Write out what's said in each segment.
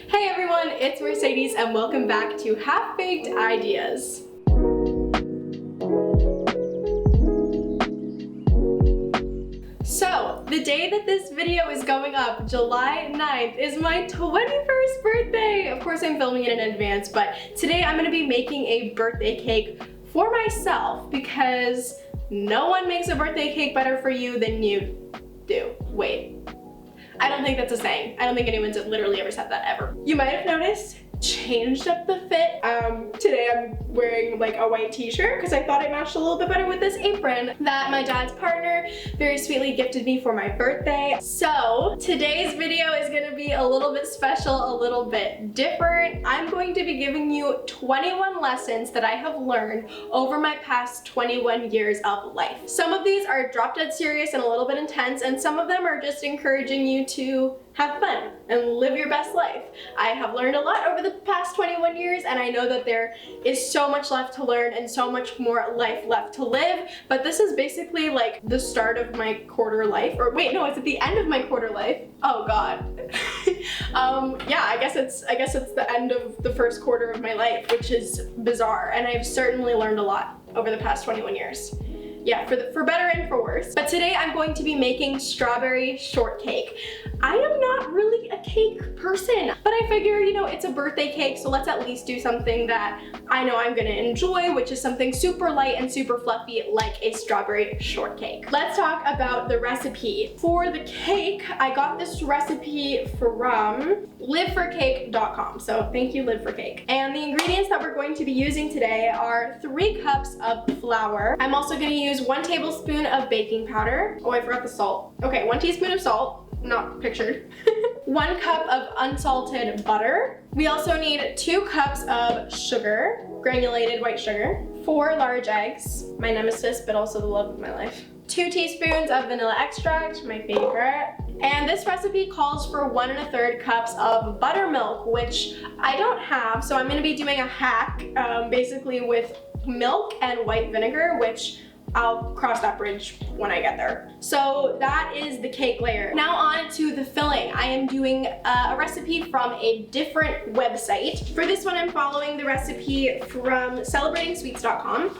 Hey everyone, it's Mercedes and welcome back to Half-Baked Ideas. So, the day that this video is going up, July 9th, is my 21st birthday. Of course I'm filming it in advance, but today I'm gonna be making a birthday cake for myself because no one makes a birthday cake better for you than you do. Wait. I don't think that's a saying. I don't think anyone's literally ever said that ever. You might have noticed, changed up the fit. Today I'm wearing like a white t-shirt because I thought it matched a little bit better with this apron that my dad's partner very sweetly gifted me for my birthday. So today's video is gonna be a little bit special, a little bit different. I'm going to be giving you 21 lessons that I have learned over my past 21 years of life. Some of these are drop dead serious and a little bit intense, and some of them are just encouraging you to have fun and live your best life. I have learned a lot over the past 21 years, and I know that there is so much left to learn and so much more life left to live, but this is basically like the start of my quarter life, or wait, no, it's at the end of my quarter life. Oh God. Yeah, I guess it's the end of the first quarter of my life, which is bizarre, and I've certainly learned a lot over the past 21 years. Yeah, for better and for worse. But today I'm going to be making strawberry shortcake. I am not really a cake person, but I figure, you know, it's a birthday cake, so let's at least do something that I know I'm gonna enjoy, which is something super light and super fluffy like a strawberry shortcake. Let's talk about the recipe. For the cake, I got this recipe from liveforcake.com, so thank you, Live for Cake. And the ingredients that we're going to be using today are 3 cups of flour. I'm also gonna use 1 tablespoon of baking powder. Oh, I forgot the salt. Okay, 1 teaspoon of salt. Not pictured. 1 cup of unsalted butter. We also need 2 cups of sugar, granulated white sugar, 4 large eggs, my nemesis, but also the love of my life, 2 teaspoons of vanilla extract, my favorite. And this recipe calls for 1 1/3 cups of buttermilk, which I don't have, so I'm gonna be doing a hack, basically with milk and white vinegar, which I'll cross that bridge when I get there. So that is the cake layer. Now on to the filling. I am doing a recipe from a different website. For this one, I'm following the recipe from celebratingsweets.com.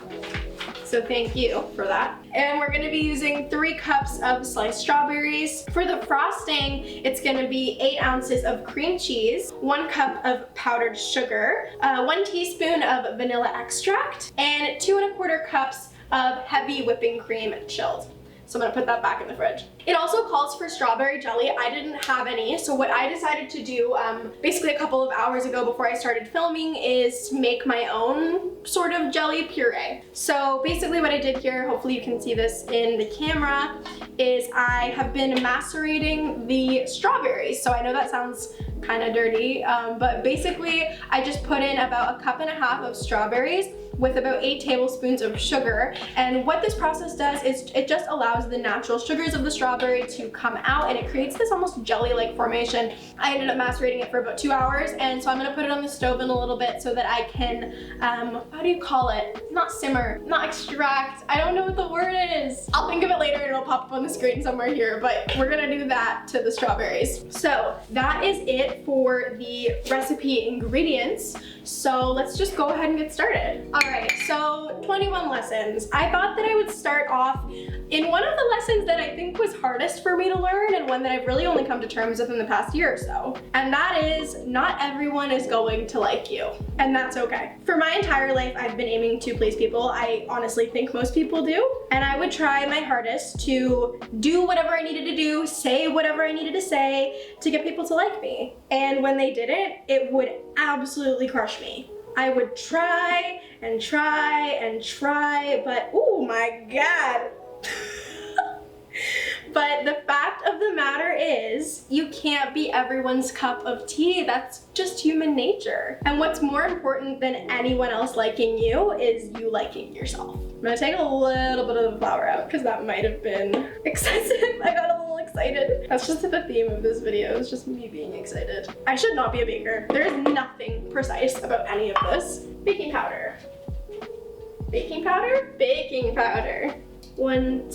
So thank you for that. And we're gonna be using 3 cups of sliced strawberries. For the frosting, it's gonna be 8 ounces of cream cheese, 1 cup of powdered sugar, 1 teaspoon of vanilla extract, and 2 1/4 cups of heavy whipping cream chilled. So I'm gonna put that back in the fridge. It also calls for strawberry jelly. I didn't have any, so what I decided to do basically a couple of hours ago before I started filming is make my own sort of jelly puree. So basically what I did here, hopefully you can see this in the camera, is I have been macerating the strawberries. So I know that sounds kind of dirty, but basically I just put in about 1.5 cups of strawberries with about 8 tablespoons of sugar. And what this process does is it just allows the natural sugars of the strawberry to come out, and it creates this almost jelly-like formation. I ended up macerating it for about 2 hours, and so I'm gonna put it on the stove in a little bit so that I can, how do you call it? Not simmer, not extract, I don't know what the word is. I'll think of it later and it'll pop up on the screen somewhere here, but we're gonna do that to the strawberries. So that is it for the recipe ingredients. So let's just go ahead and get started. All right, so 21 lessons. I thought that I would start off in one of the lessons that I think was hardest for me to learn, and one that I've really only come to terms with in the past year or so. And that is, not everyone is going to like you, and that's okay. For my entire life, I've been aiming to please people. I honestly think most people do, and I would try my hardest to do whatever I needed to do, say whatever I needed to say to get people to like me. And when they didn't, it would absolutely crush me. I would try and try and try, but oh my God. But the fact of the matter is, you can't be everyone's cup of tea. That's just human nature. And what's more important than anyone else liking you is you liking yourself. I'm gonna take a little bit of the flour out because that might have been excessive. I got a little excited. That's just the theme of this video, it's just me being excited. I should not be a baker. There is nothing precise about any of this. Baking powder. Baking powder? Baking powder. 1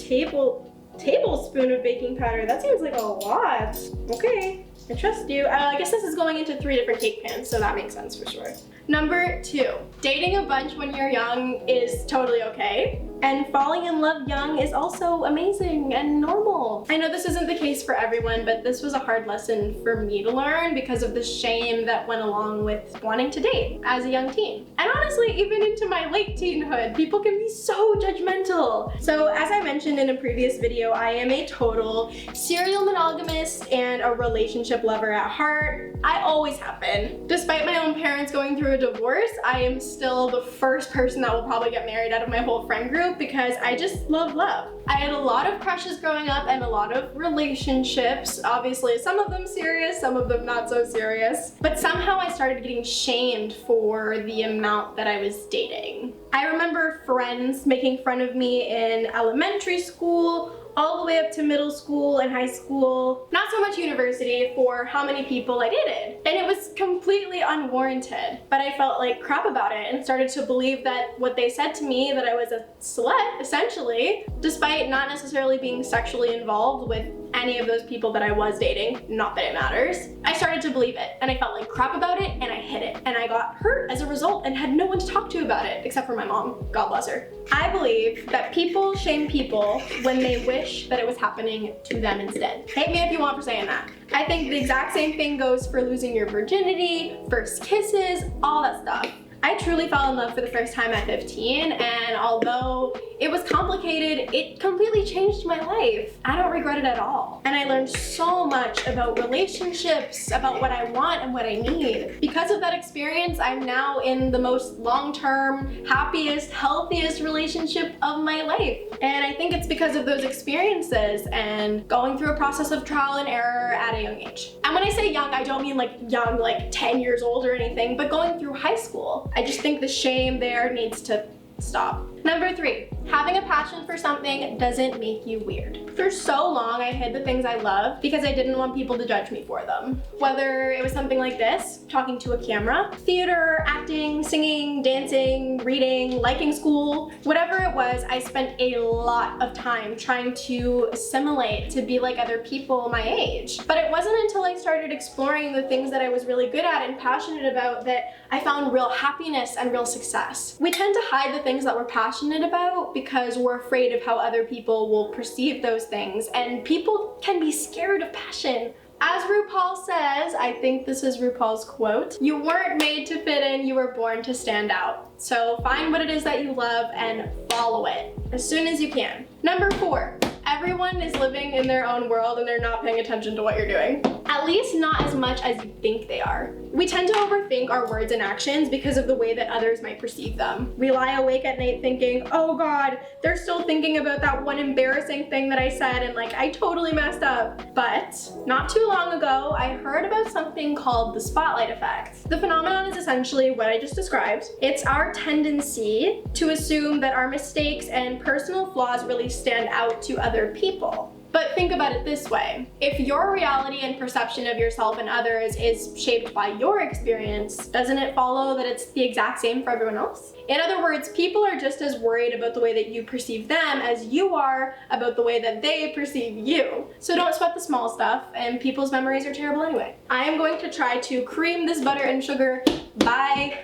tablespoon of baking powder. That seems like a lot. Okay. I trust you. I guess this is going into 3 different cake pans, so that makes sense for sure. Number 2, dating a bunch when you're young is totally okay. And falling in love young is also amazing and normal. I know this isn't the case for everyone, but this was a hard lesson for me to learn because of the shame that went along with wanting to date as a young teen. And honestly, even into my late teenhood, people can be so judgmental. So as I mentioned in a previous video, I am a total serial monogamist and a relationship lover at heart. I always have been. Despite my own parents going through a divorce, I am still the first person that will probably get married out of my whole friend group because I just love love. I had a lot of crushes growing up and a lot of relationships. Obviously, some of them serious, some of them not so serious. But somehow I started getting shamed for the amount that I was dating. I remember friends making fun of me in elementary school, all the way up to middle school and high school, not so much university, for how many people I dated. And it was completely unwarranted, but I felt like crap about it and started to believe that what they said to me, that I was a slut, essentially, despite not necessarily being sexually involved with any of those people that I was dating, not that it matters. I started to believe it, and I felt like crap about it, and I hid it, and I got hurt as a result and had no one to talk to about it, except for my mom, God bless her. I believe that people shame people when they wish that it was happening to them instead. Hate me if you want for saying that. I think the exact same thing goes for losing your virginity, first kisses, all that stuff. I truly fell in love for the first time at 15, and although it was complicated, it completely changed my life. I don't regret it at all. And I learned so much about relationships, about what I want and what I need. Because of that experience, I'm now in the most long-term, happiest, healthiest relationship of my life. And I think it's because of those experiences and going through a process of trial and error at a young age. And when I say young, I don't mean like young, like 10 years old or anything, but going through high school. I just think the shame there needs to stop. Number 3, having a passion for something doesn't make you weird. For so long, I hid the things I loved because I didn't want people to judge me for them. Whether it was something like this, talking to a camera, theater, acting, singing, dancing, reading, liking school, whatever it was, I spent a lot of time trying to assimilate, to be like other people my age. But it wasn't until I started exploring the things that I was really good at and passionate about that I found real happiness and real success. We tend to hide the things that we're passionate about because we're afraid of how other people will perceive those things, and people can be scared of passion. As RuPaul says, I think this is RuPaul's quote, "You weren't made to fit in, you were born to stand out." So find what it is that you love and follow it as soon as you can. Number 4, everyone is living in their own world and they're not paying attention to what you're doing. At least not as much as you think they are. We tend to overthink our words and actions because of the way that others might perceive them. We lie awake at night thinking, oh God, they're still thinking about that one embarrassing thing that I said and like I totally messed up. But not too long ago, I heard about something called the spotlight effect. The phenomenon is essentially what I just described. It's our tendency to assume that our mistakes and personal flaws really stand out to other people. But think about it this way. If your reality and perception of yourself and others is shaped by your experience, doesn't it follow that it's the exact same for everyone else? In other words, people are just as worried about the way that you perceive them as you are about the way that they perceive you. So don't sweat the small stuff, and people's memories are terrible anyway. I am going to try to cream this butter and sugar by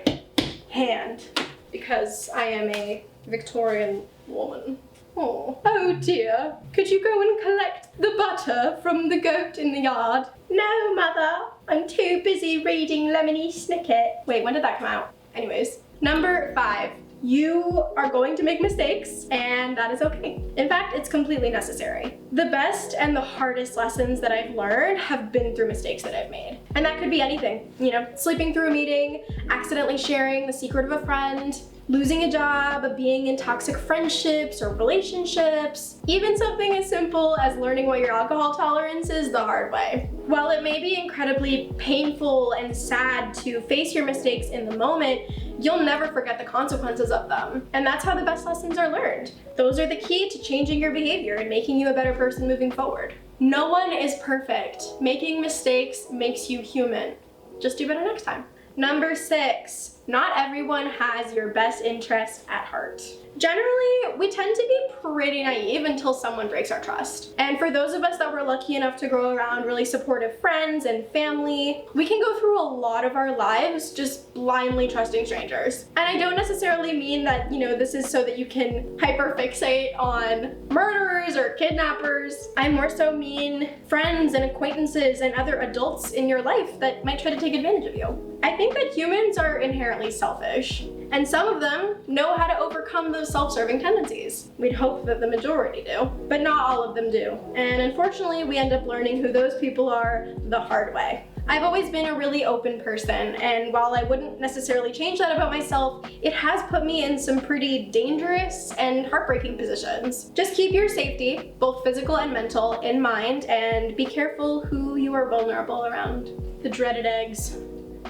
hand because I am a Victorian woman. Oh dear, could you go and collect the butter from the goat in the yard? No, Mother, I'm too busy reading Lemony Snicket. Wait, when did that come out? Anyways, number 5. You are going to make mistakes, and that is okay. In fact, it's completely necessary. The best and the hardest lessons that I've learned have been through mistakes that I've made. And that could be anything. You know, sleeping through a meeting, accidentally sharing the secret of a friend, losing a job, being in toxic friendships or relationships, even something as simple as learning what your alcohol tolerance is the hard way. While it may be incredibly painful and sad to face your mistakes in the moment, you'll never forget the consequences of them. And that's how the best lessons are learned. Those are the key to changing your behavior and making you a better person moving forward. No one is perfect. Making mistakes makes you human. Just do better next time. Number 6. Not everyone has your best interest at heart. Generally, we tend to be pretty naive until someone breaks our trust. And for those of us that were lucky enough to grow around really supportive friends and family, we can go through a lot of our lives just blindly trusting strangers. And I don't necessarily mean that, this is so that you can hyperfixate on murderers or kidnappers. I more so mean friends and acquaintances and other adults in your life that might try to take advantage of you. I think that humans are inherently selfish, and some of them know how to overcome those self-serving tendencies. We'd hope that the majority do, but not all of them do. And unfortunately, we end up learning who those people are the hard way. I've always been a really open person, and while I wouldn't necessarily change that about myself, it has put me in some pretty dangerous and heartbreaking positions. Just keep your safety, both physical and mental, in mind, and be careful who you are vulnerable around. The dreaded eggs.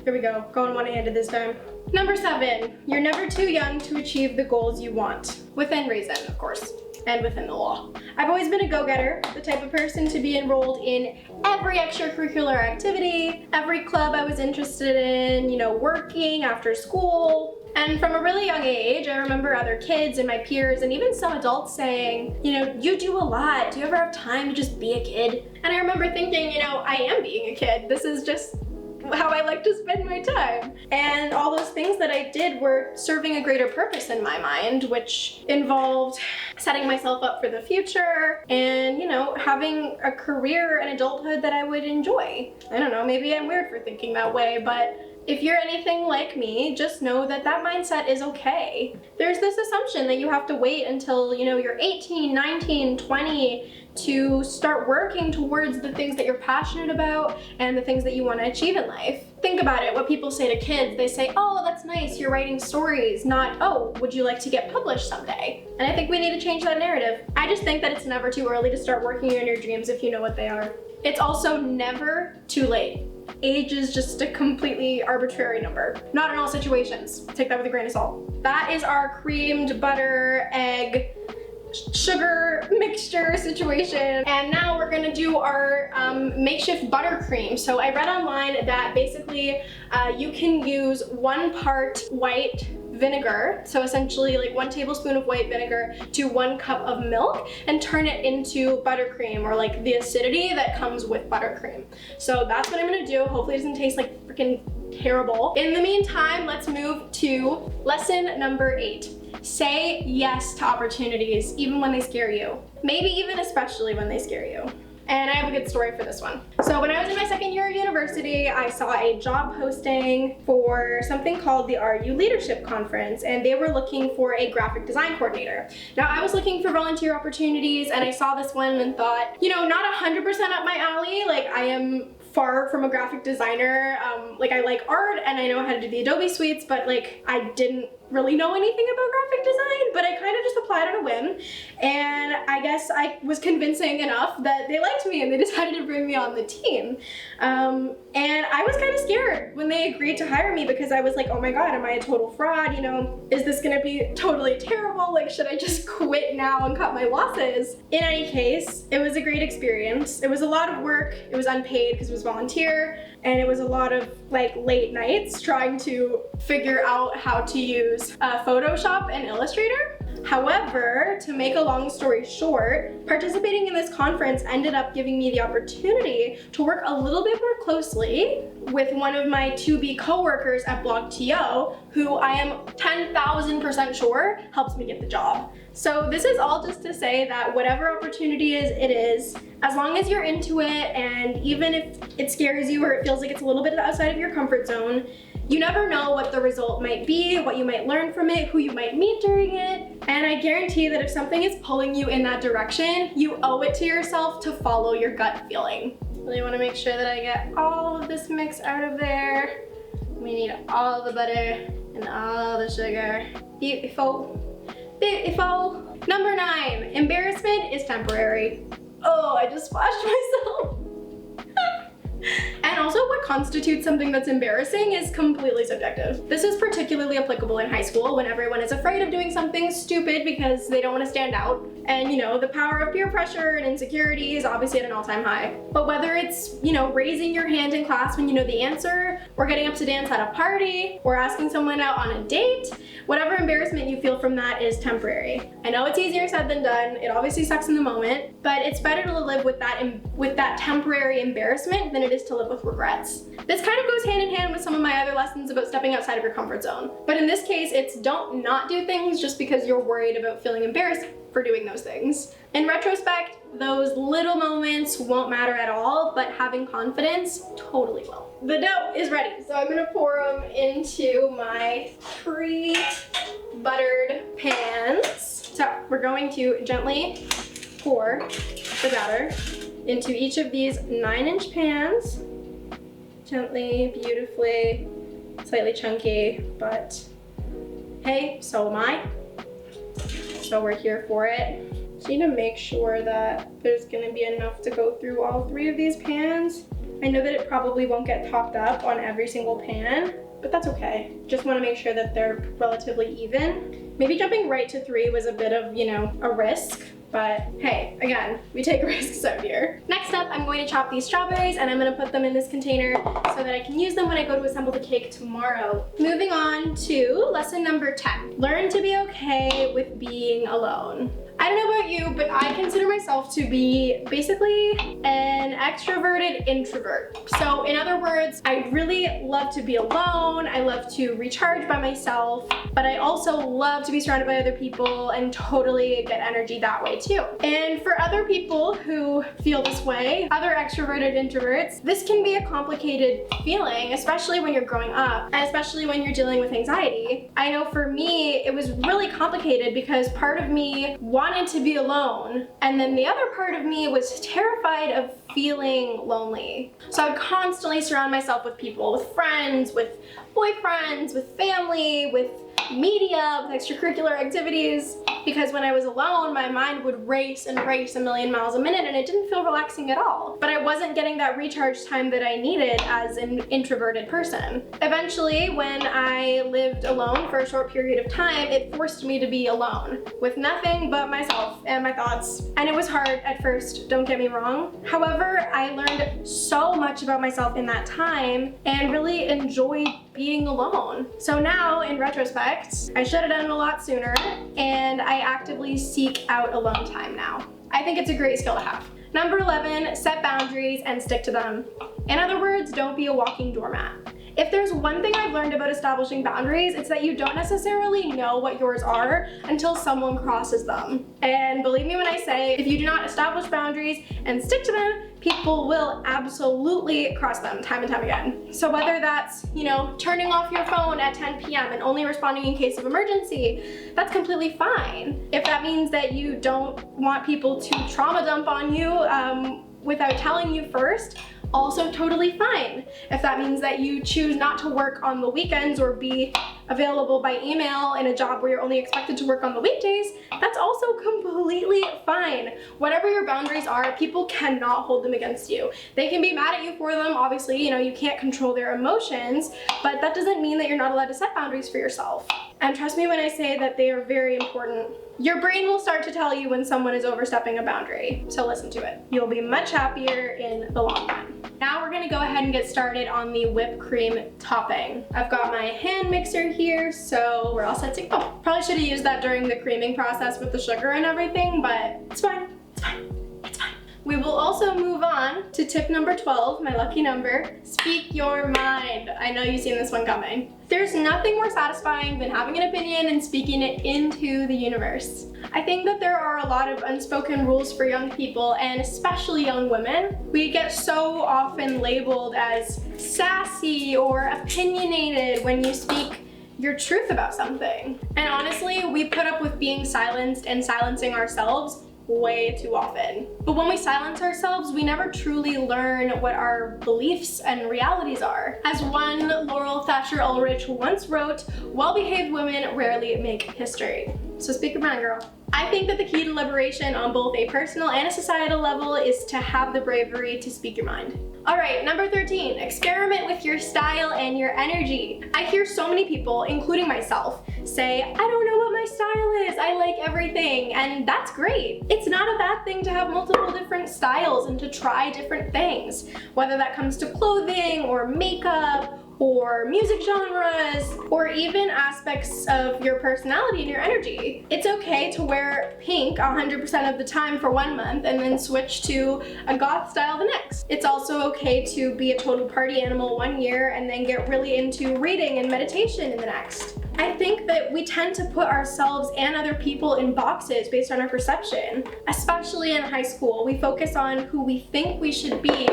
Here we go, going one-handed this time. Number 7, you're never too young to achieve the goals you want. Within reason, of course, and within the law. I've always been a go-getter, the type of person to be enrolled in every extracurricular activity, every club I was interested in, working after school. And from a really young age, I remember other kids and my peers and even some adults saying, you do a lot. Do you ever have time to just be a kid? And I remember thinking, I am being a kid. This is just how I like to spend my time. And all those things that I did were serving a greater purpose in my mind, which involved setting myself up for the future and, having a career and adulthood that I would enjoy. I don't know, maybe I'm weird for thinking that way, but if you're anything like me, just know that that mindset is okay. There's this assumption that you have to wait until, you're 18, 19, 20 to start working towards the things that you're passionate about and the things that you want to achieve in life. Think about it, what people say to kids, they say, oh, that's nice, you're writing stories, not, oh, would you like to get published someday? And I think we need to change that narrative. I just think that it's never too early to start working on your dreams if you know what they are. It's also never too late. Age is just a completely arbitrary number. Not in all situations. Take that with a grain of salt. That is our creamed butter, egg, sugar mixture situation. And now we're gonna do our makeshift buttercream. So I read online that basically you can use 1 part white vinegar, so essentially like 1 tablespoon of white vinegar to 1 cup of milk, and turn it into buttercream, or like the acidity that comes with buttercream. So that's what I'm gonna do. Hopefully it doesn't taste like freaking terrible. In the meantime, let's move to lesson number 8. Say yes to opportunities, even when they scare you. Maybe even especially when they scare you. And I have a good story for this one. So when I was in my 2nd year of university, I saw a job posting for something called the RU Leadership Conference, and they were looking for a graphic design coordinator. Now I was looking for volunteer opportunities, and I saw this one and thought, not 100% up my alley. Like, I am far from a graphic designer. I like art and I know how to do the Adobe suites, but I didn't really know anything about graphic design, but I kind of just applied on a whim, and I guess I was convincing enough that they liked me and they decided to bring me on the team. And I was kind of scared when they agreed to hire me, because I was like, oh my god, am I a total fraud? Is this gonna be totally terrible? Like, should I just quit now and cut my losses? In any case, it was a great experience. It was a lot of work. It was unpaid because it was volunteer, and it was a lot of late nights trying to figure out how to use Photoshop and Illustrator. However, to make a long story short, participating in this conference ended up giving me the opportunity to work a little bit more closely with one of my to-be coworkers at BlogTO, who I am 10,000% sure helps me get the job. So this is all just to say that whatever opportunity it is, as long as you're into it, and even if it scares you or it feels like it's a little bit outside of your comfort zone, you never know what the result might be, what you might learn from it, who you might meet during it. And I guarantee that if something is pulling you in that direction, you owe it to yourself to follow your gut feeling. Really want to make sure that I get all of this mix out of there. We need all the butter and all the sugar. Beautiful. Beautiful. Number 9, embarrassment is temporary. Oh, I just splashed myself. And also what constitutes something that's embarrassing is completely subjective. This is particularly applicable in high school when everyone is afraid of doing something stupid because they don't want to stand out. And you know, the power of peer pressure and insecurity is obviously at an all-time high. But whether it's, you know, raising your hand in class when you know the answer, or getting up to dance at a party, or asking someone out on a date, whatever embarrassment you feel from that is temporary. I know it's easier said than done. It obviously sucks in the moment, but it's better to live with that temporary embarrassment than it is to live with regrets. This kind of goes hand in hand with some of my other lessons about stepping outside of your comfort zone. But in this case, it's don't not do things just because you're worried about feeling embarrassed for doing those things. In retrospect, those little moments won't matter at all, but having confidence totally will. The dough is ready, so I'm gonna pour them into my 3 buttered pans. So we're going to gently pour the batter into each of these 9-inch pans. Gently, beautifully, slightly chunky, but hey, so am I. So we're here for it. Just need to make sure that there's gonna be enough to go through all 3 of these pans. I know that it probably won't get topped up on every single pan, but that's okay. Just wanna make sure that they're relatively even. Maybe jumping right to 3 was a bit of, you know, a risk, but hey, again, we take risks out here. Next up, I'm going to chop these strawberries and I'm gonna put them in this container so that I can use them when I go to assemble the cake tomorrow. Moving on to lesson number 10. Learn to be okay with being alone. I don't know about you, but I consider myself to be basically an extroverted introvert. So in other words, I really love to be alone. I love to recharge by myself, but I also love to be surrounded by other people and totally get energy that way too. And for other people who feel this way, other extroverted introverts, this can be a complicated feeling, especially when you're growing up, and especially when you're dealing with anxiety. I know for me, it was really complicated because part of me wanted to be alone, and then the other part of me was terrified of feeling lonely. So I would constantly surround myself with people, with friends, with boyfriends, with family, with media, with extracurricular activities, because when I was alone, my mind would race and race a million miles a minute and it didn't feel relaxing at all. But I wasn't getting that recharge time that I needed as an introverted person. Eventually, when I lived alone for a short period of time, it forced me to be alone with nothing but myself and my thoughts. And it was hard at first, don't get me wrong. However, I learned so much about myself in that time and really enjoyed being alone. So now, in retrospect, I should have done it a lot sooner, and I actively seek out alone time now. I think it's a great skill to have. Number 11, set boundaries and stick to them. In other words, don't be a walking doormat. If there's one thing I've learned about establishing boundaries, it's that you don't necessarily know what yours are until someone crosses them. And believe me when I say, if you do not establish boundaries and stick to them, people will absolutely cross them time and time again. So whether that's, you know, turning off your phone at 10 p.m. and only responding in case of emergency, that's completely fine. If that means that you don't want people to trauma dump on you without telling you first, also totally fine. If that means that you choose not to work on the weekends or be available by email in a job where you're only expected to work on the weekdays, that's also completely fine. Whatever your boundaries are, people cannot hold them against you. They can be mad at you for them. Obviously, you know, you can't control their emotions, but that doesn't mean that you're not allowed to set boundaries for yourself. And trust me when I say that they are very important. Your brain will start to tell you when someone is overstepping a boundary, so listen to it. You'll be much happier in the long run. Now we're gonna go ahead and get started on the whipped cream topping. I've got my hand mixer here, so we're all set to go. Probably should have used that during the creaming process with the sugar and everything, but it's fine, it's fine, it's fine. We will also move on to tip number 12, my lucky number, speak your mind. I know you've seen this one coming. There's nothing more satisfying than having an opinion and speaking it into the universe. I think that there are a lot of unspoken rules for young people, and especially young women. We get so often labeled as sassy or opinionated when you speak your truth about something. And honestly, we put up with being silenced and silencing ourselves way too often. But when we silence ourselves, we never truly learn what our beliefs and realities are. As one Laurel Thatcher Ulrich once wrote, well-behaved women rarely make history. So speak your mind, girl. I think that the key to liberation on both a personal and a societal level is to have the bravery to speak your mind. All right, number 13, experiment with your style and your energy. I hear so many people, including myself, say, I don't know what my style is, I like everything, and that's great. It's not a bad thing to have multiple different styles and to try different things, whether that comes to clothing or makeup, or music genres, or even aspects of your personality and your energy. It's okay to wear pink 100% of the time for 1 month and then switch to a goth style the next. It's also okay to be a total party animal 1 year and then get really into reading and meditation in the next. I think that we tend to put ourselves and other people in boxes based on our perception. Especially in high school, we focus on who we think we should be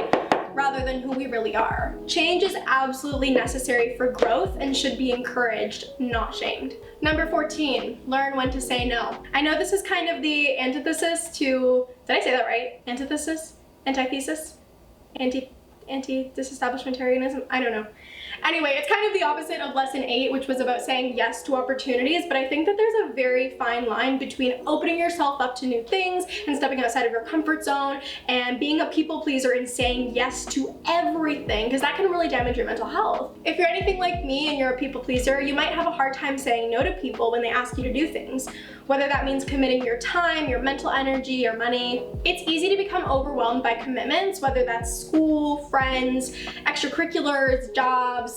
rather than who we really are. Change is absolutely necessary for growth and should be encouraged, not shamed. Number 14, learn when to say no. I know this is kind of the antithesis to, did I say that right? Antithesis? Antithesis? Disestablishmentarianism? I don't know. Anyway, it's kind of the opposite of lesson 8, which was about saying yes to opportunities, but I think that there's a very fine line between opening yourself up to new things and stepping outside of your comfort zone and being a people pleaser and saying yes to everything, because that can really damage your mental health. If you're anything like me and you're a people pleaser, you might have a hard time saying no to people when they ask you to do things, whether that means committing your time, your mental energy, your money. It's easy to become overwhelmed by commitments, whether that's school, friends, extracurriculars, jobs.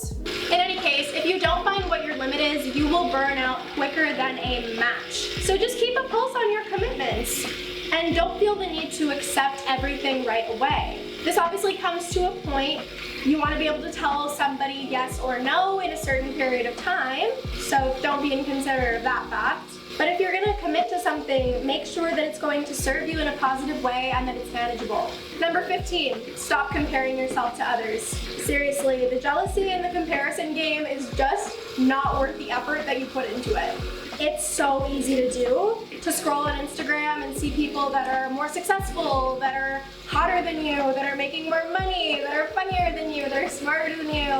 In any case, if you don't find what your limit is, you will burn out quicker than a match. So just keep a pulse on your commitments and don't feel the need to accept everything right away. This obviously comes to a point. You want to be able to tell somebody yes or no in a certain period of time, so don't be inconsiderate of that fact. But if you're going to commit to something, make sure that it's going to serve you in a positive way and that it's manageable. Number 15, stop comparing yourself to others. Seriously, the jealousy and the comparison game is just not worth the effort that you put into it. It's so easy to do, to scroll on Instagram and see people that are more successful, that are hotter than you, that are making more money, that are funnier than you, that are smarter than you.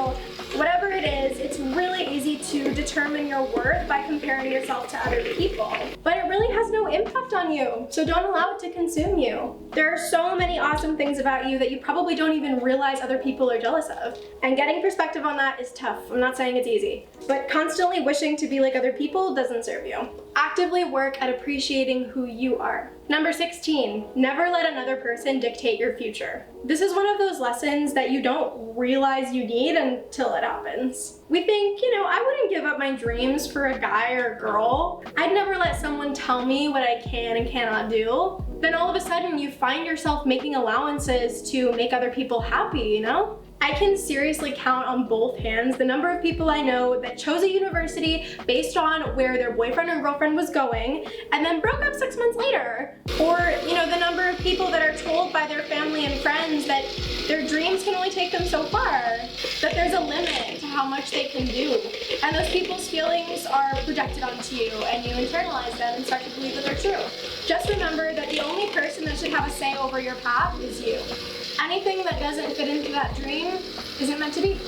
Whatever it is, it's really easy to determine your worth by comparing yourself to other people. But it really has no impact on you, so don't allow it to consume you. There are so many awesome things about you that you probably don't even realize other people are jealous of. And getting perspective on that is tough. I'm not saying it's easy. But constantly wishing to be like other people doesn't serve you. Actively work at appreciating who you are. Number 16, never let another person dictate your future. This is one of those lessons that you don't realize you need until it happens. We think, I wouldn't give up my dreams for a guy or a girl. I'd never let someone tell me what I can and cannot do. Then all of a sudden you find yourself making allowances to make other people happy, I can seriously count on both hands the number of people I know that chose a university based on where their boyfriend or girlfriend was going and then broke up 6 months later. Or, the number of people that are told by their family and friends that their dreams can only take them so far, that there's a limit to how much they can do. And those people's feelings are projected onto you and you internalize them and start to believe that they're true. Just remember that the only person that should have a say over your path is you. Anything that doesn't fit into that dream isn't meant to be.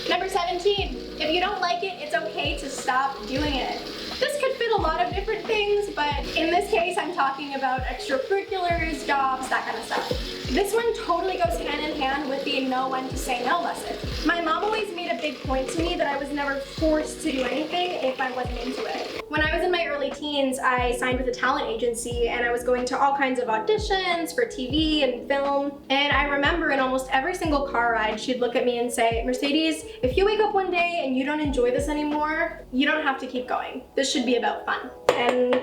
Number 17, if you don't like it, it's okay to stop doing it. This could fit a lot of different things, but in this case, I'm talking about extracurriculars, jobs, that kind of stuff. This one totally goes hand in hand with the know when to say no lesson. My mom always made a big point to me that I was never forced to do anything if I wasn't into it. When I was in my early teens, I signed with a talent agency and I was going to all kinds of auditions for TV and film. And I remember in almost every single car ride, she'd look at me and say, Mercedes, if you wake up one day and you don't enjoy this anymore, you don't have to keep going. This should be about fun. And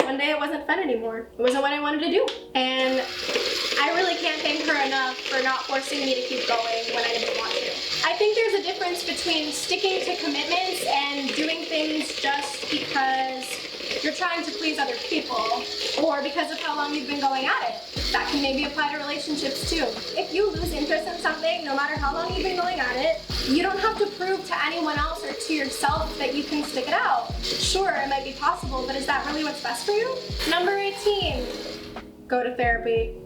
one day it wasn't fun anymore. It wasn't what I wanted to do. And I really can't thank her enough for not forcing me to keep going when I didn't want to. I think there's a difference between sticking to commitments and doing things just because you're trying to please other people or because of how long you've been going at it. That can maybe apply to relationships too. If you lose interest in something, no matter how long you've been going at it, you don't have to prove to anyone else or to yourself that you can stick it out. Sure, it might be possible, but is that really what's best for you? Number 18, go to therapy.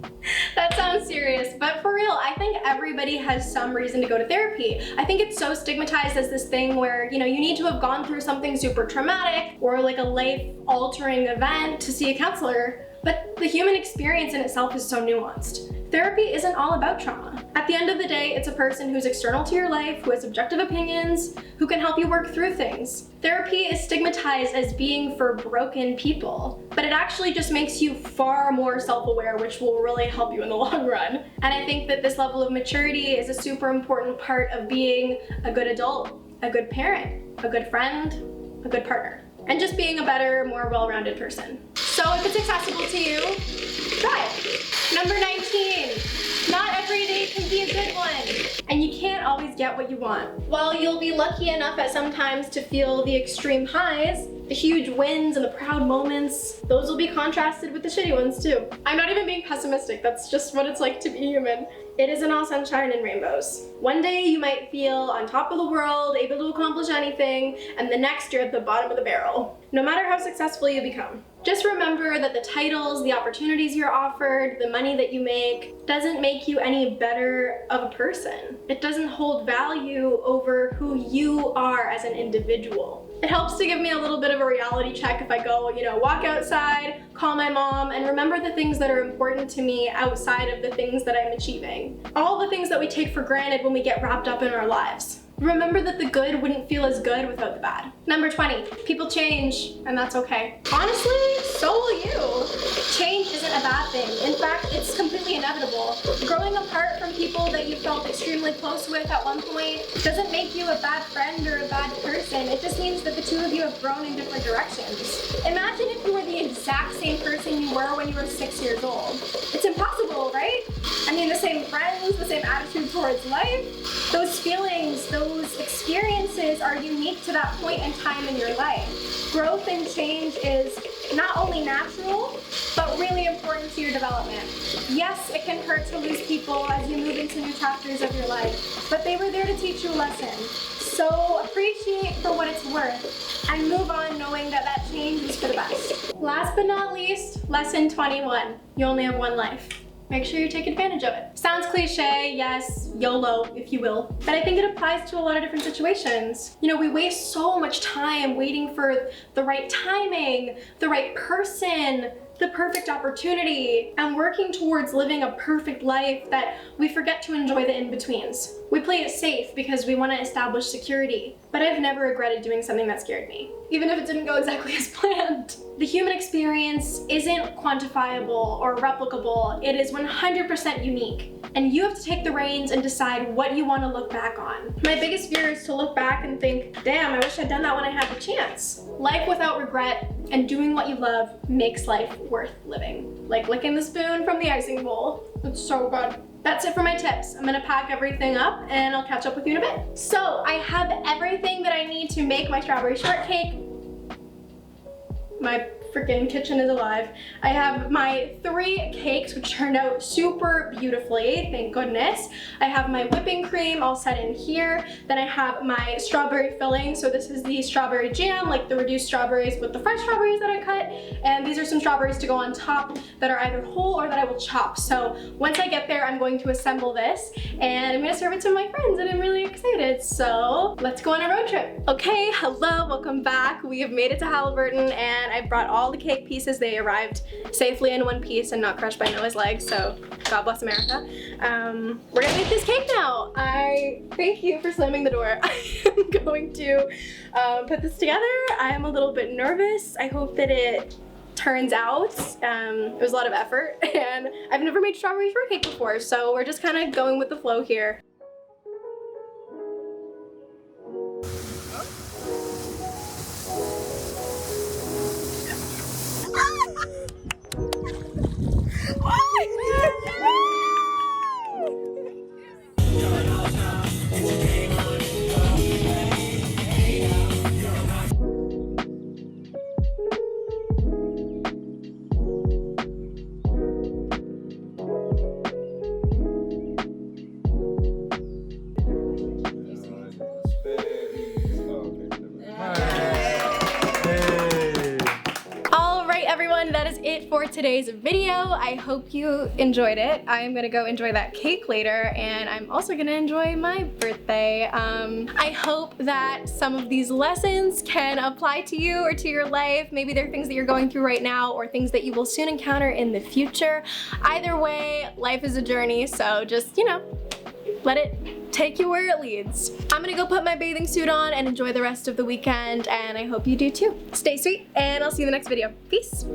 That sounds serious, but for real, I think everybody has some reason to go to therapy. I think it's so stigmatized as this thing where, you need to have gone through something super traumatic or like a life-altering event to see a counselor. But the human experience in itself is so nuanced. Therapy isn't all about trauma. At the end of the day, it's a person who's external to your life, who has objective opinions, who can help you work through things. Therapy is stigmatized as being for broken people, but it actually just makes you far more self-aware, which will really help you in the long run. And I think that this level of maturity is a super important part of being a good adult, a good parent, a good friend, a good partner, and just being a better, more well-rounded person. So if it's accessible to you, try it. Number 19, not every day can be a good one. And you can't always get what you want. While you'll be lucky enough at some times to feel the extreme highs, the huge wins and the proud moments, those will be contrasted with the shitty ones too. I'm not even being pessimistic, that's just what it's like to be human. It isn't all sunshine and rainbows. One day you might feel on top of the world, able to accomplish anything, and the next you're at the bottom of the barrel, no matter how successful you become. Just remember that the titles, the opportunities you're offered, the money that you make doesn't make you any better of a person. It doesn't hold value over who you are as an individual. It helps to give me a little bit of a reality check if I go, walk outside, call my mom, and remember the things that are important to me outside of the things that I'm achieving. All the things that we take for granted when we get wrapped up in our lives. Remember that the good wouldn't feel as good without the bad. Number 20, people change, and that's okay. Honestly, so will you. Change isn't a bad thing. In fact, it's completely inevitable. Growing apart from people that you felt extremely close with at one point doesn't make you a bad friend or a bad person. It just means that the two of you have grown in different directions. Imagine if you were the exact same person you were when you were 6 years old. It's impossible, right? I mean, the same friends, the same attitude towards life, those feelings, those experiences are unique to that point in time in your life. Growth and change is not only natural, but really important to your development. Yes, it can hurt to lose people as you move into new chapters of your life, but they were there to teach you a lesson. So appreciate for what it's worth and move on knowing that that change is for the best. Last but not least, lesson 21. You only have one life. Make sure you take advantage of it. Sounds cliche, yes, YOLO, if you will, but I think it applies to a lot of different situations. We waste so much time waiting for the right timing, the right person, the perfect opportunity, and working towards living a perfect life that we forget to enjoy the in-betweens. We play it safe because we want to establish security, but I've never regretted doing something that scared me, even if it didn't go exactly as planned. The human experience isn't quantifiable or replicable. It is 100% unique, and you have to take the reins and decide what you want to look back on. My biggest fear is to look back and think, damn, I wish I'd done that when I had the chance. Life without regret and doing what you love makes life worth living. Like licking the spoon from the icing bowl. It's so good. That's it for my tips. I'm gonna pack everything up and I'll catch up with you in a bit. So I have everything that I need to make my strawberry shortcake. My freaking kitchen is alive. I have my 3 cakes, which turned out super beautifully, thank goodness. I have my whipping cream all set in here. Then I have my strawberry filling. So this is the strawberry jam, like the reduced strawberries with the fresh strawberries that I cut. And these are some strawberries to go on top that are either whole or that I will chop. So once I get there, I'm going to assemble this and I'm gonna serve it to my friends and I'm really excited. So let's go on a road trip. Okay, hello, welcome back. We have made it to Haliburton and I brought all the cake pieces. They arrived safely in one piece and not crushed by Noah's leg, so God bless America. We're gonna make this cake now. I thank you for slamming the door. I am going to put this together. I am a little bit nervous. I hope that it turns out. It was a lot of effort and I've never made strawberry shortcake before, so we're just kind of going with the flow here. for today's video. I hope you enjoyed it. I am gonna go enjoy that cake later, and I'm also gonna enjoy my birthday. I hope that some of these lessons can apply to you or to your life. Maybe they're things that you're going through right now or things that you will soon encounter in the future. Either way, life is a journey, so just, you know, let it take you where it leads. I'm gonna go put my bathing suit on and enjoy the rest of the weekend, and I hope you do too. Stay sweet, and I'll see you in the next video. Peace.